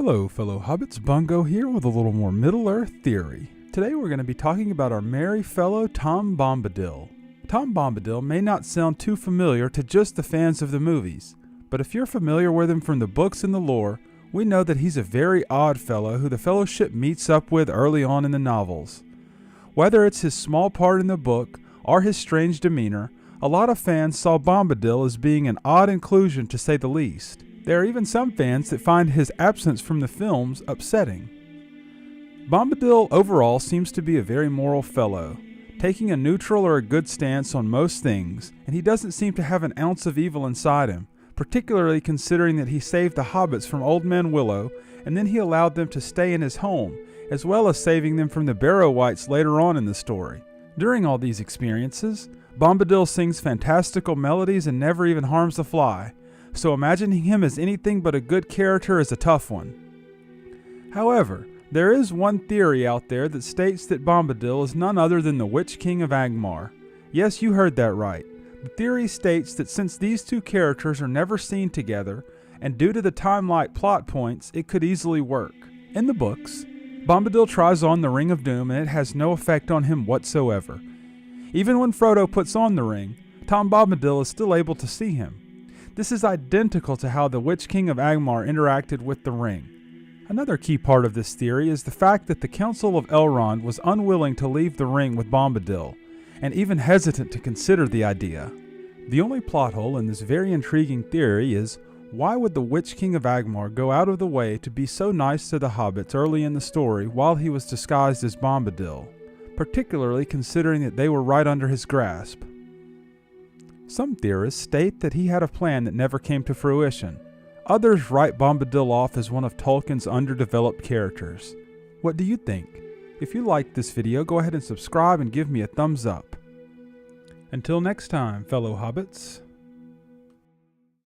Hello fellow hobbits, Bungo here with a little more Middle-earth theory. Today we're going to be talking about our merry fellow Tom Bombadil. Tom Bombadil may not sound too familiar to just the fans of the movies, but if you're familiar with him from the books and the lore, we know that he's a very odd fellow who the Fellowship meets up with early on in the novels. Whether it's his small part in the book or his strange demeanor, a lot of fans saw Bombadil as being an odd inclusion to say the least. There are even some fans that find his absence from the films upsetting. Bombadil overall seems to be a very moral fellow, taking a neutral or a good stance on most things, and he doesn't seem to have an ounce of evil inside him, particularly considering that he saved the hobbits from Old Man Willow, and then he allowed them to stay in his home, as well as saving them from the Barrow-wights later on in the story. During all these experiences, Bombadil sings fantastical melodies and never even harms a fly, so imagining him as anything but a good character is a tough one. However, there is one theory out there that states that Bombadil is none other than the Witch-King of Angmar. Yes, you heard that right. The theory states that since these two characters are never seen together, and due to the time-light plot points, it could easily work. In the books, Bombadil tries on the Ring of Doom and it has no effect on him whatsoever. Even when Frodo puts on the ring, Tom Bombadil is still able to see him. This is identical to how the Witch-King of Angmar interacted with the ring. Another key part of this theory is the fact that the Council of Elrond was unwilling to leave the ring with Bombadil, and even hesitant to consider the idea. The only plot hole in this very intriguing theory is, why would the Witch-King of Angmar go out of the way to be so nice to the hobbits early in the story while he was disguised as Bombadil, particularly considering that they were right under his grasp? Some theorists state that he had a plan that never came to fruition. Others write Bombadil off as one of Tolkien's underdeveloped characters. What do you think? If you liked this video, go ahead and subscribe and give me a thumbs up. Until next time, fellow hobbits.